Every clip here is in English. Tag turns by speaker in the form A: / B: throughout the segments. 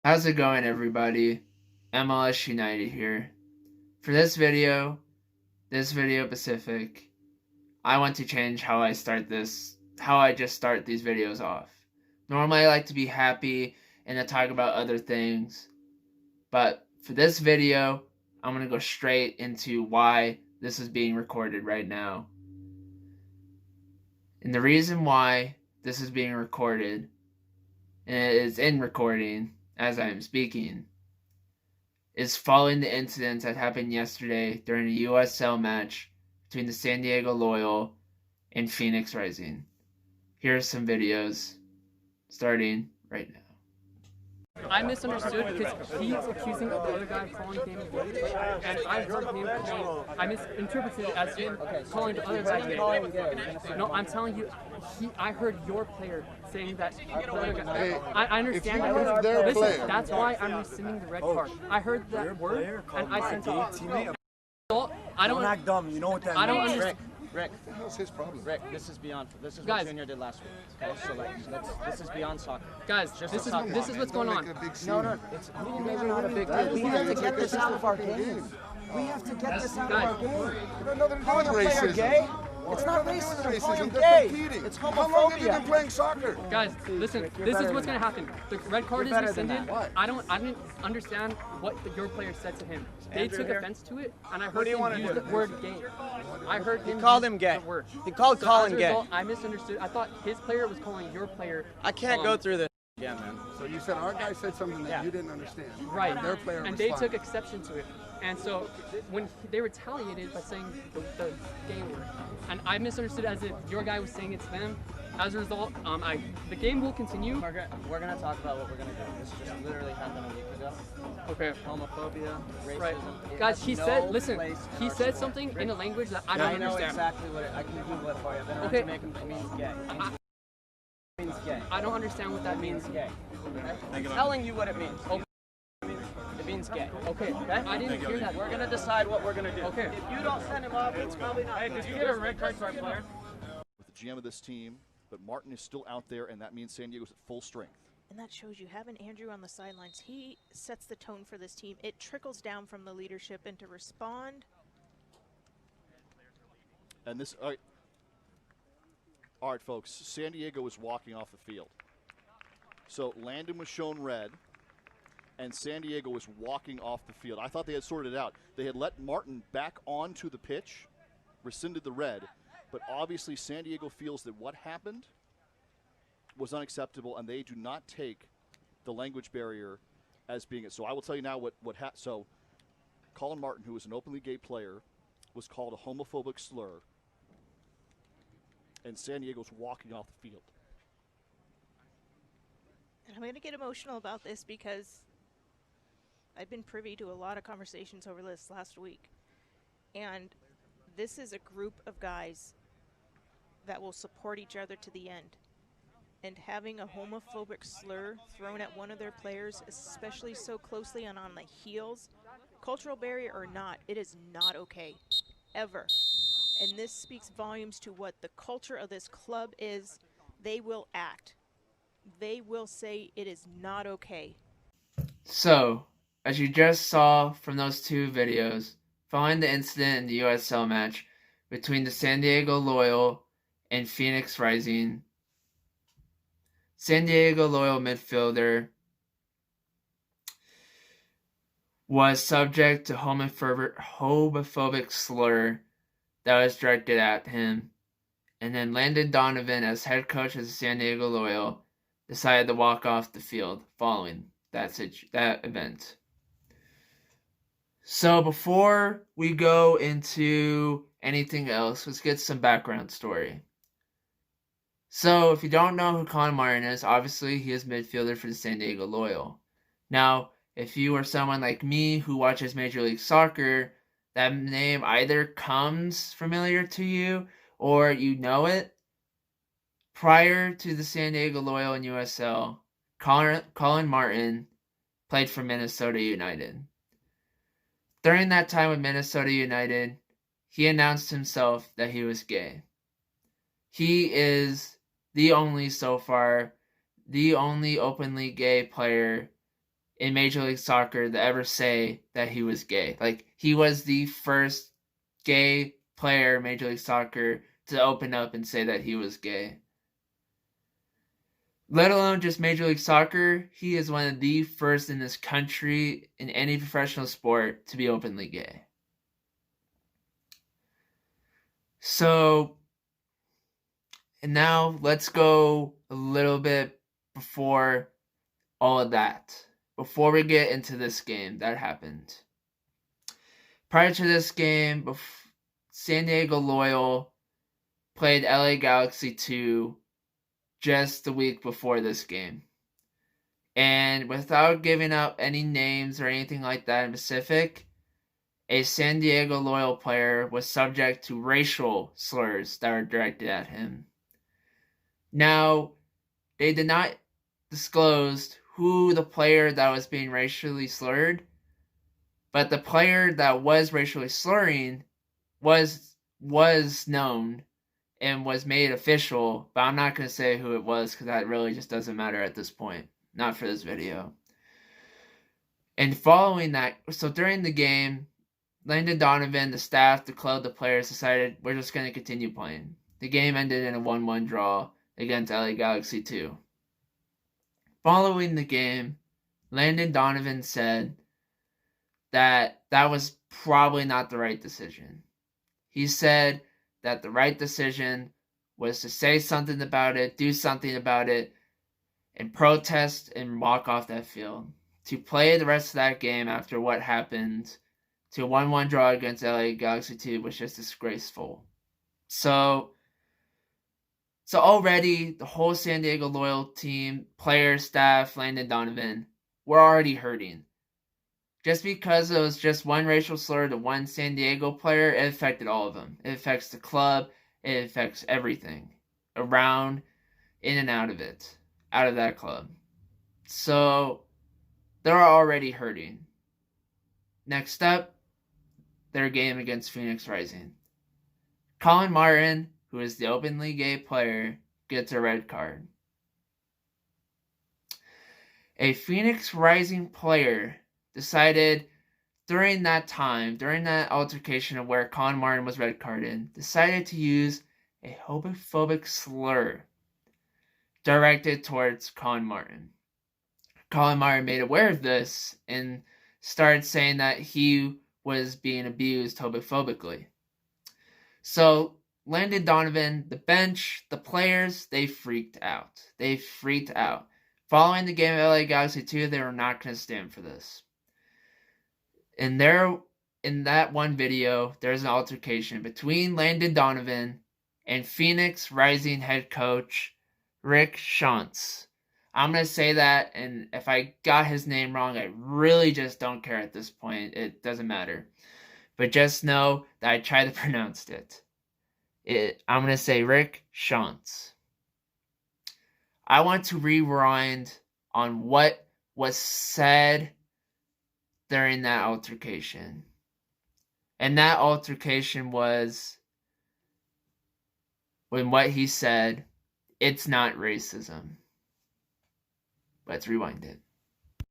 A: How's it going, everybody? MLS United here. For this video Pacific, I want to change how I just start these videos off. Normally I like to be happy and to talk about other things, but for this video, I'm going to go straight into why this is being recorded right now. And the reason why this is being recorded, and it is in recording as I am speaking, is following the incidents that happened yesterday during a USL match between the San Diego Loyal and Phoenix Rising. Here are some videos starting right now.
B: I misunderstood because he's accusing the other guy of calling him gay, and I heard him calling. I misinterpreted it as him calling the other guy gay. No, I'm telling you, I heard your player saying that. The other guy,
C: Hey,
B: I understand
C: if you
B: that.
C: heard their
B: Listen,
C: player.
B: that's why I'm rescinding the red card. I heard that word, and I sent it off. I don't
D: act dumb. You know what that
B: I don't
D: means.
B: understand.
E: Rick,
C: What's his problem?
E: Rick, this is beyond. This is
B: Guys.
E: what Junior did last week. Okay, so this is beyond soccer.
B: Guys, this is what's going on.
E: No, it's maybe not a big deal.
D: We have to get this out of our game. We have to get this out of our game.
C: Calling a player
D: gay? It's not racism. Call
C: Racism.
D: him
C: They're
D: gay.
C: competing.
D: It's
C: How long have you been
D: homophobia.
C: playing soccer?
B: Guys, listen. This is what's gonna happen. The red card is
D: better than
B: rescinded.
D: that.
B: I didn't understand what your player said to him. They took offense to it, and I heard
E: do you
B: him
E: wanna
B: use
E: do?
B: the word gay. I heard him
E: called
B: use
E: him gay.
B: the word.
E: He called
B: So
E: Colin
B: as a
E: gay.
B: result, I misunderstood. I thought his player was calling your player.
E: I can't go through this again, man.
C: So you said our guy said something that
E: Yeah.
C: you didn't understand.
B: Right.
C: And their player
B: and they took
C: responded.
B: exception to it. And so when they retaliated by saying the gay word, and I misunderstood as if your guy was saying it to them. As a result, the game will continue.
E: We're gonna talk about what we're gonna do. This just literally happened a week ago.
B: Okay.
E: Homophobia, racism.
B: Right.
E: it
B: Guys,
E: has
B: he
E: no
B: said, listen,
E: place in
B: he
E: our
B: said
E: sport.
B: something in a language that I
E: I
B: don't
E: know
B: understand.
E: exactly what I can Google it for you. I've been around
B: Okay.
E: Jamaican. It means gay. It means gay.
B: I don't understand what that means.
E: Gay. I'm telling you what it means.
B: Okay.
E: It means gay.
B: Okay. I didn't hear that.
E: We're gonna decide what we're gonna do.
B: Okay.
E: If you don't send him off, it's probably not. Hey, did you get a red card for our player?
F: With the GM of this team, but Martin is still out there, and that means San Diego's at full strength.
G: And that shows you having Andrew on the sidelines. He sets the tone for this team. It trickles down from the leadership, and to respond.
F: And this, all right, folks, San Diego is walking off the field. So Landon was shown red, and San Diego was walking off the field. I thought they had sorted it out. They had let Martin back onto the pitch, rescinded the red, but obviously San Diego feels that what happened was unacceptable, and they do not take the language barrier as being it. So I will tell you now so Colin Martin, who is an openly gay player, was called a homophobic slur, and San Diego's walking off the field.
G: And I'm going to get emotional about this because I've been privy to a lot of conversations over this last week. And this is a group of guys that will support each other to the end. And having a homophobic slur thrown at one of their players, especially so closely and on the heels, cultural barrier or not, it is not okay, ever. And this speaks volumes to what the culture of this club is. They will act. They will say it is not okay.
A: So, as you just saw from those two videos, following the incident in the USL match between the San Diego Loyal and Phoenix Rising, San Diego Loyal midfielder was subject to homophobic slur that was directed at him, and then Landon Donovan, as head coach of the San Diego Loyal, decided to walk off the field following that event. So before we go into anything else, let's get some background story. So if you don't know who Colin Martin is, obviously he is midfielder for the San Diego Loyal. Now, if you are someone like me who watches Major League Soccer, that name either comes familiar to you or you know it. Prior to the San Diego Loyal and USL, Colin Martin played for Minnesota United. During that time with Minnesota United, he announced himself that he was gay. He is the only openly gay player in Major League Soccer to ever say that he was gay. Like, he was the first gay player in Major League Soccer to open up and say that he was gay. Let alone just Major League Soccer, he is one of the first in this country in any professional sport to be openly gay. So, and now let's go a little bit before all of that. Before we get into this game that happened. Prior to this game, San Diego Loyal played LA Galaxy 2 just the week before this game. And without giving out any names or anything like that in specific, a San Diego Loyal player was subject to racial slurs that were directed at him. Now, they did not disclose who the player that was being racially slurred, but the player that was racially slurring was known and was made official, but I'm not going to say who it was because that really just doesn't matter at this point. Not for this video. And following that, so during the game, Landon Donovan, the staff, the club, the players decided we're just going to continue playing. The game ended in a 1-1 draw against LA Galaxy 2. Following the game, Landon Donovan said that was probably not the right decision. He said that the right decision was to say something about it, do something about it, and protest and walk off that field. To play the rest of that game after what happened to a 1-1 draw against LA Galaxy 2 was just disgraceful. So already the whole San Diego Loyal team, players, staff, Landon Donovan, were already hurting. Just because it was just one racial slur to one San Diego player, it affected all of them. It affects the club. It affects everything around, in and out of it, out of that club. So they're already hurting. Next up, their game against Phoenix Rising. Colin Martin, who is the openly gay player, gets a red card. A Phoenix Rising player decided during that altercation of where Colin Martin was red carded, decided to use a homophobic slur directed towards Colin Martin. Colin Martin made aware of this and started saying that he was being abused homophobically. So Landon Donovan, the bench, the players, they freaked out. Following the game of LA Galaxy 2, they were not going to stand for this. In that one video, there's an altercation between Landon Donovan and Phoenix Rising head coach Rick Schantz. I'm going to say that, and if I got his name wrong, I really just don't care at this point. It doesn't matter. But just know that I tried to pronounce it. I'm going to say Rick Schantz. I want to rewind on what was said during that altercation. And that altercation was when what he said, it's not racism. Let's rewind it.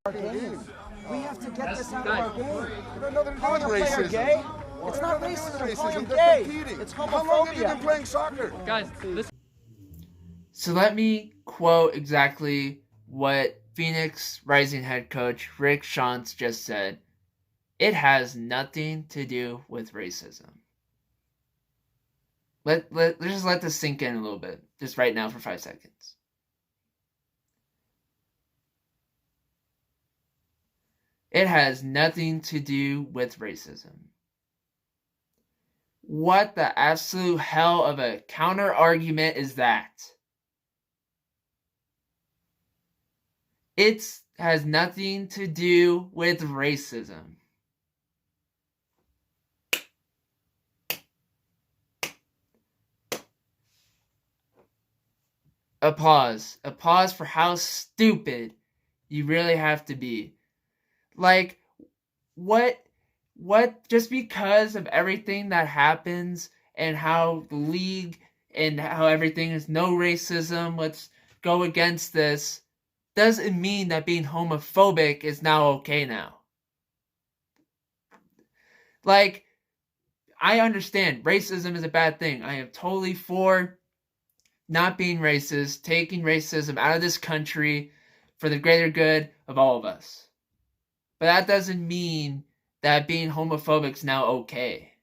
D: We have to get this out of our game.
C: You got nothing to do
D: Calling
C: with
D: a player
C: racism.
D: gay? It's not
C: Nothing to do with
D: racism. Calling him
C: They're
D: gay.
C: competing.
D: It's
C: How long have you been
D: homophobia.
C: playing soccer?
B: Guys, listen.
A: So let me quote exactly what Phoenix Rising head coach Rick Schantz just said. It has nothing to do with racism. Let's just let this sink in a little bit, just right now for 5 seconds. It has nothing to do with racism. What the absolute hell of a counter argument is that? It has nothing to do with racism. Applause. Applause for how stupid you really have to be. Like, what, just because of everything that happens and how the league and how everything is no racism, let's go against this. doesn't mean that being homophobic is now okay now. Like, I understand racism is a bad thing. I am totally for not being racist, taking racism out of this country for the greater good of all of us. But that doesn't mean that being homophobic is now okay.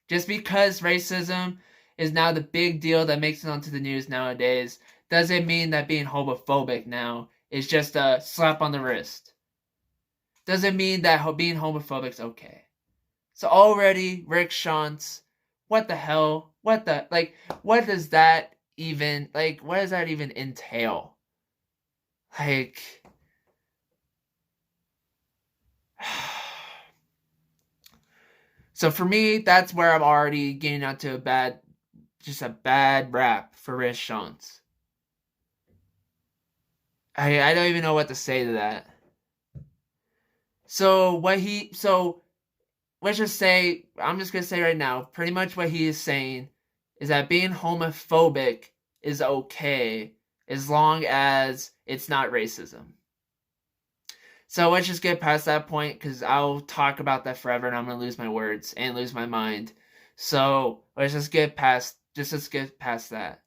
A: Just because racism is now the big deal that makes it onto the news nowadays doesn't mean that being homophobic now is just a slap on the wrist. Doesn't mean that being homophobic is okay. So already, Rick Schantz, what the hell? What does that even, what does that even entail? So for me, that's where I'm already getting onto a bad rap for Rick Schantz. I don't even know what to say to that. So let's just say, I'm just going to say right now, pretty much what he is saying is that being homophobic is okay as long as it's not racism. So let's just get past that point, because I'll talk about that forever and I'm going to lose my words and lose my mind. So let's just get past that.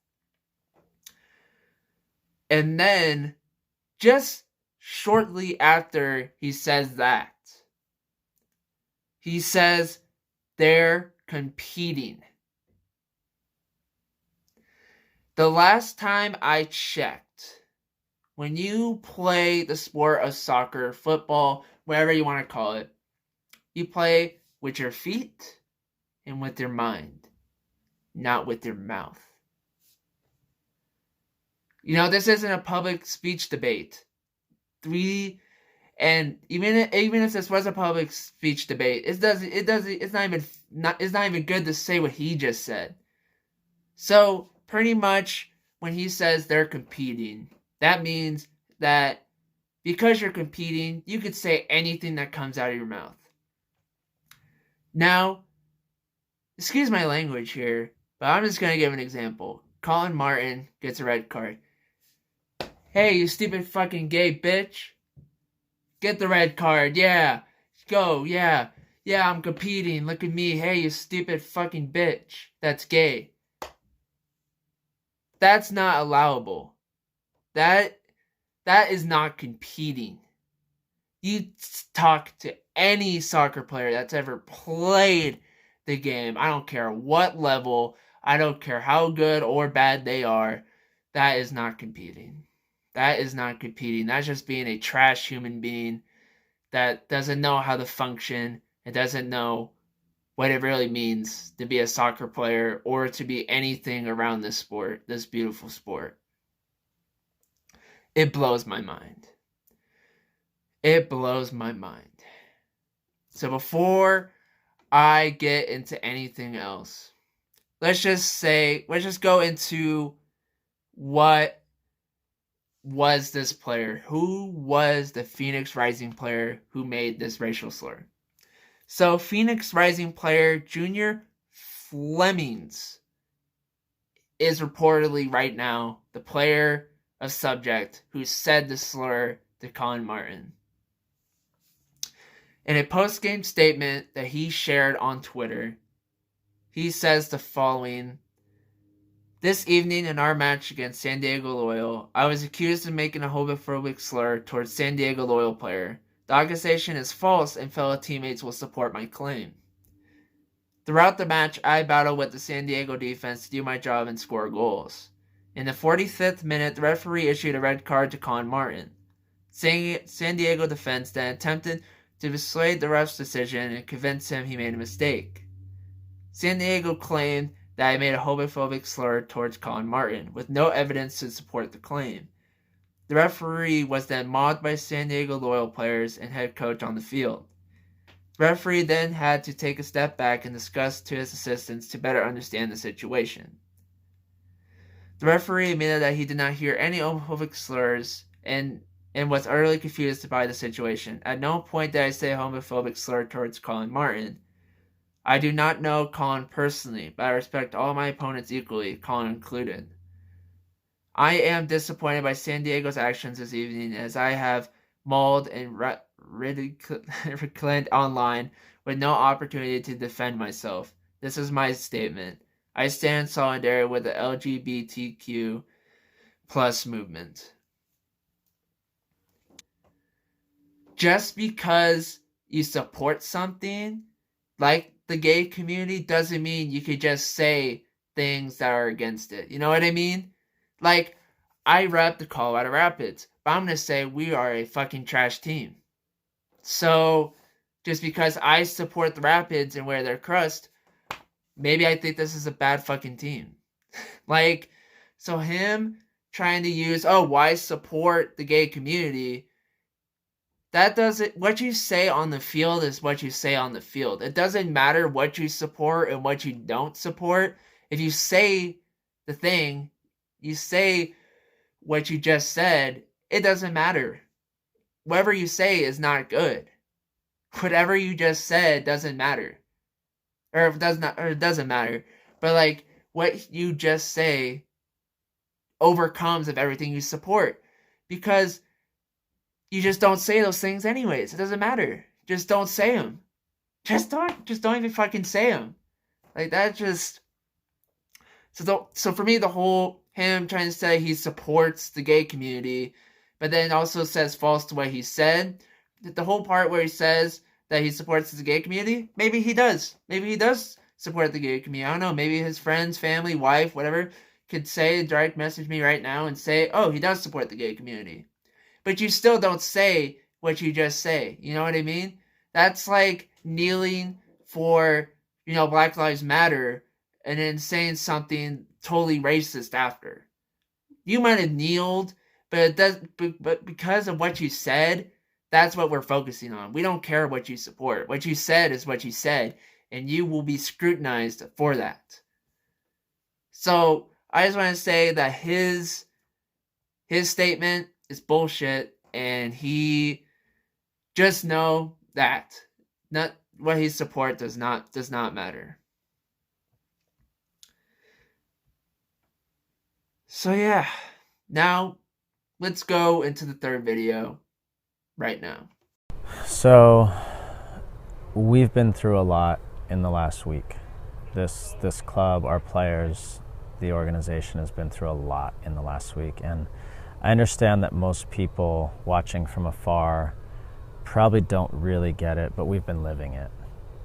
A: And then, just shortly after he says that, he says they're competing. The last time I checked, when you play the sport of soccer, football, whatever you want to call it, you play with your feet and with your mind, not with your mouth. This isn't a public speech debate. And even if this was a public speech debate, it's not even good to say what he just said. So pretty much when he says they're competing, that means that because you're competing, you could say anything that comes out of your mouth. Now, excuse my language here, but I'm just gonna give an example. Colin Martin gets a red card. Hey, you stupid fucking gay bitch. Get the red card, yeah. Go, yeah. Yeah, I'm competing. Look at me. Hey, you stupid fucking bitch. That's gay. That's not allowable. That is not competing. You talk to any soccer player that's ever played the game. I don't care what level. I don't care how good or bad they are. That is not competing. That is not competing. That's just being a trash human being that doesn't know how to function and doesn't know what it really means to be a soccer player or to be anything around this sport, this beautiful sport. It blows my mind. It blows my mind. So before I get into anything else, let's just go into what was this player? Who was the Phoenix Rising player who made this racial slur? So Phoenix Rising player Junior Flemings is reportedly right now the player of subject who said the slur to Colin Martin. In a post-game statement that he shared on Twitter, he says the following: "This evening in our match against San Diego Loyal, I was accused of making a homophobic slur towards San Diego Loyal player. The accusation is false and fellow teammates will support my claim. Throughout the match, I battled with the San Diego defense to do my job and score goals. In the 45th minute, the referee issued a red card to Colin Martin. San Diego defense then attempted to dissuade the ref's decision and convince him he made a mistake. San Diego claimed that I made a homophobic slur towards Colin Martin, with no evidence to support the claim. The referee was then mobbed by San Diego Loyal players and head coach on the field. The referee then had to take a step back and discuss to his assistants to better understand the situation. The referee admitted that he did not hear any homophobic slurs and was utterly confused by the situation. At no point did I say a homophobic slur towards Colin Martin. I do not know Colin personally, but I respect all my opponents equally, Colin included. I am disappointed by San Diego's actions this evening, as I have mauled and ridiculed online with no opportunity to defend myself. This is my statement. I stand in solidarity with the LGBTQ plus movement. Just because you support something like the gay community doesn't mean you could just say things that are against it. You know what I mean? Like, I rep the Colorado Rapids, but I'm going to say we are a fucking trash team. So, just because I support the Rapids and wear their crust, maybe I think this is a bad fucking team. Like, so him trying to use, why support the gay community? That doesn't, what you say on the field is what you say on the field. It doesn't matter what you support and what you don't support. If you say the thing, you say what you just said, it doesn't matter. Whatever you say is not good. Whatever you just said doesn't matter. Or if it doesn't matter. But like, what you just say overcomes of everything you support. Because you just don't say those things anyways. It doesn't matter. Just don't say them. Just don't even fucking say them. Like, that just... So for me, the whole him trying to say he supports the gay community, but then also says false to what he said. The whole part where he says that he supports the gay community, maybe he does. Maybe he does support the gay community. I don't know. Maybe his friends, family, wife, whatever, could say, direct message me right now and say, oh, he does support the gay community. But you still don't say what you just say. You know what I mean? That's like kneeling for, Black Lives Matter and then saying something totally racist after. You might have kneeled, but because of what you said, that's what we're focusing on. We don't care what you support. What you said is what you said, and you will be scrutinized for that. So I just want to say that his statement is bullshit, and he just know that not what he supports does not matter. So yeah, now let's go into the third video right now.
H: So we've been through a lot in the last week. This club, our players, the organization has been through a lot in the last week, and I understand that most people watching from afar probably don't really get it, but we've been living it.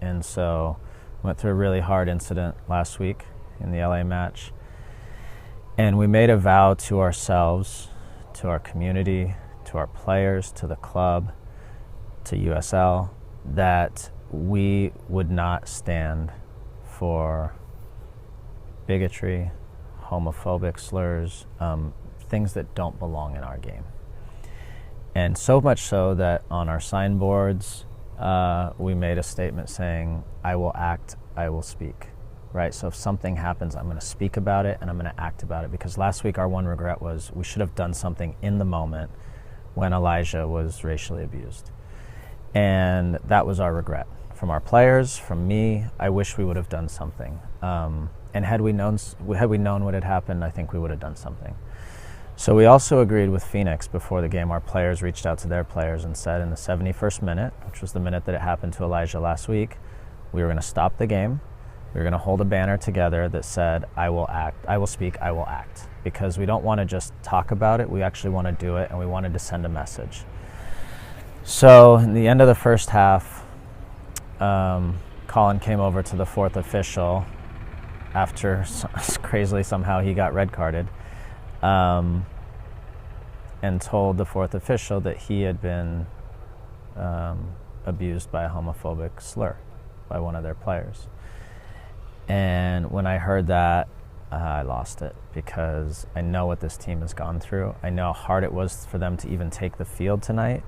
H: And so went through a really hard incident last week in the LA match. And we made a vow to ourselves, to our community, to our players, to the club, to USL, that we would not stand for bigotry, homophobic slurs, things that don't belong in our game. And so much so that on our signboards, we made a statement saying, I will act, I will speak. Right? So if something happens, I'm going to speak about it and I'm going to act about it. Because last week our one regret was we should have done something in the moment when Elijah was racially abused. And that was our regret. From our players, from me, I wish we would have done something. And had we known what had happened, I think we would have done something. So we also agreed with Phoenix before the game. Our players reached out to their players and said in the 71st minute, which was the minute that it happened to Elijah last week, we were going to stop the game. We were going to hold a banner together that said, I will act, I will speak, I will act. Because we don't want to just talk about it, we actually want to do it, and we wanted to send a message. So in the end of the first half, Colin came over to the fourth official after crazily somehow he got red carded, and told the fourth official that he had been abused by a homophobic slur by one of their players. And when I heard that, I lost it, because I know what this team has gone through. I know how hard it was for them to even take the field tonight,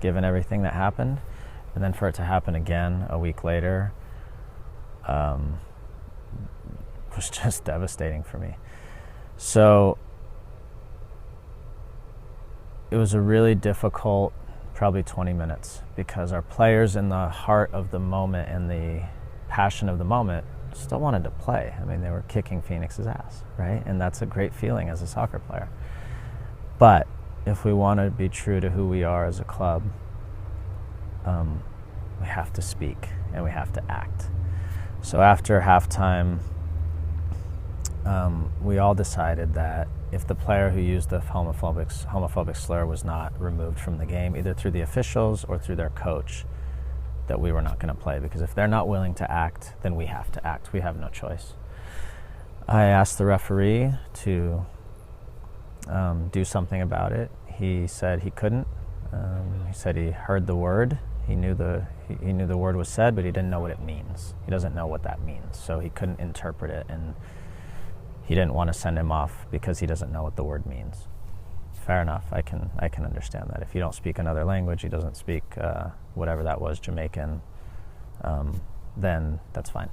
H: given everything that happened. And then for it to happen again a week later was just devastating for me. So it was a really difficult, probably 20 minutes, because our players, in the heart of the moment and the passion of the moment, still wanted to play. I mean, they were kicking Phoenix's ass, right? And that's a great feeling as a soccer player. But if we want to be true to who we are as a club, we have to speak and we have to act. So after halftime, we all decided that if the player who used the homophobic slur was not removed from the game, either through the officials or through their coach, that we were not going to play. Because if they're not willing to act, then we have to act. We have no choice. I asked the referee to do something about it. He said he couldn't. He said he heard the word. He knew the word was said, but he didn't know what it means. He doesn't know what that means, so he couldn't interpret it, and he didn't want to send him off because he doesn't know what the word means. Fair enough. I can understand that. If you don't speak another language, he doesn't speak whatever that was, Jamaican, then that's fine.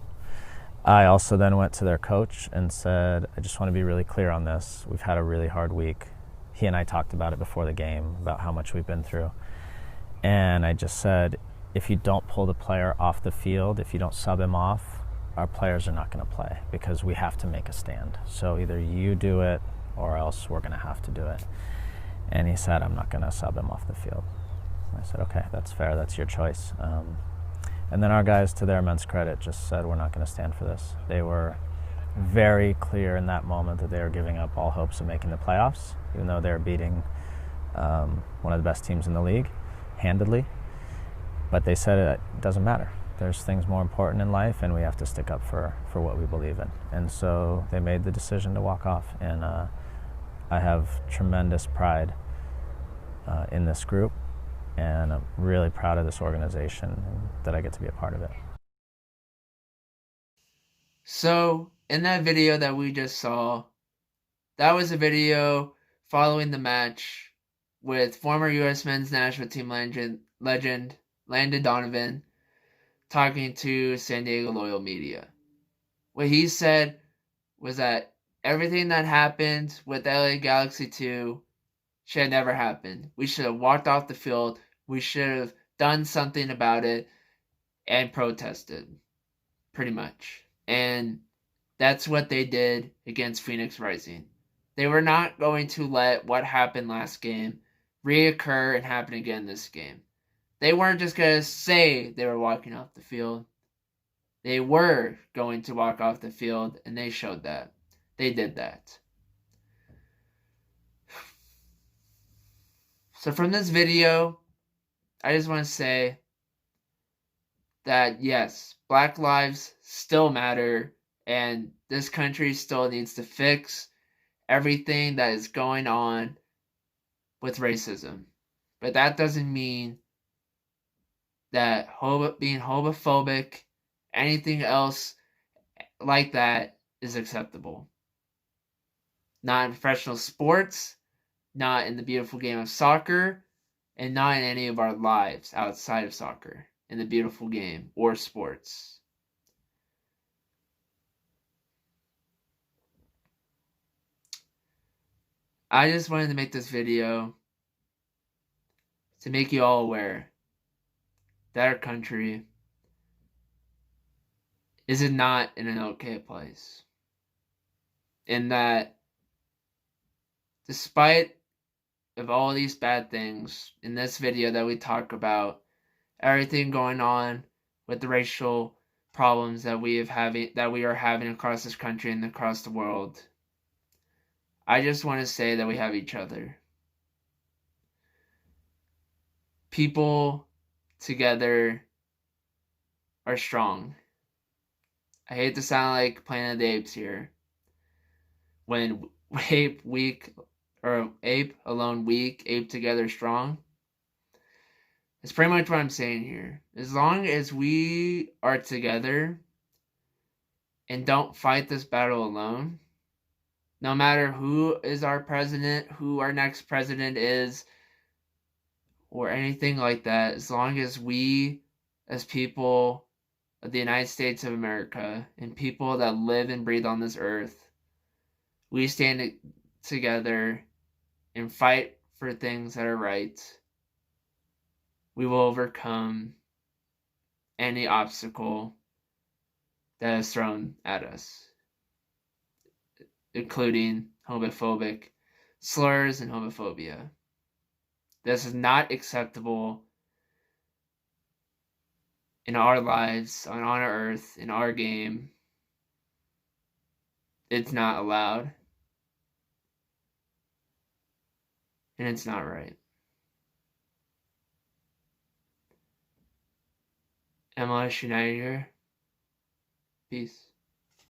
H: I also then went to their coach and said, I just want to be really clear on this. We've had a really hard week. He and I talked about it before the game, about how much we've been through. And I just said, if you don't pull the player off the field, if you don't sub him off, our players are not going to play because we have to make a stand. So either you do it or else we're going to have to do it. And he said, I'm not going to sub him off the field. I said, okay, that's fair. That's your choice. And then our guys, to their immense credit, just said, we're not going to stand for this. They were very clear in that moment that they were giving up all hopes of making the playoffs, even though they were beating one of the best teams in the league handedly. But they said it doesn't matter. There's things more important in life, and we have to stick up for what we believe in. And so they made the decision to walk off. And I have tremendous pride in this group, and I'm really proud of this organization and that I get to be a part of it.
A: So, in that video that we just saw, that was a video following the match with former U.S. men's national team legend Landon Donovan talking to San Diego Loyal Media. What he said was that everything that happened with LA Galaxy 2 should have never happened. We should have walked off the field. We should have done something about it and protested, pretty much. And that's what they did against Phoenix Rising. They were not going to let what happened last game reoccur and happen again this game. They weren't just going to say they were walking off the field. They were going to walk off the field, and they showed that. They did that. So from this video, I just want to say that yes, Black lives still matter, and this country still needs to fix everything that is going on with racism. But that doesn't mean that being homophobic, anything else like that is acceptable. Not in professional sports, not in the beautiful game of soccer, and not in any of our lives outside of soccer, in the beautiful game or sports. I just wanted to make this video to make you all aware that our country is not in an okay place. In that, despite of all these bad things in this video that we talk about, everything going on with the racial problems that we are having across this country and across the world, I just want to say that we have each other. People together are strong. I hate to sound like Planet of the Apes here. When ape alone weak, ape together strong. It's pretty much what I'm saying here. As long as we are together and don't fight this battle alone, no matter who is our president, who our next president is, or anything like that, as long as we, as people of the United States of America, and people that live and breathe on this earth, we stand together and fight for things that are right, we will overcome any obstacle that is thrown at us, including homophobic slurs and homophobia. This is not acceptable in our lives, on our earth, in our game. It's not allowed. And it's not right. MLS United here. Peace.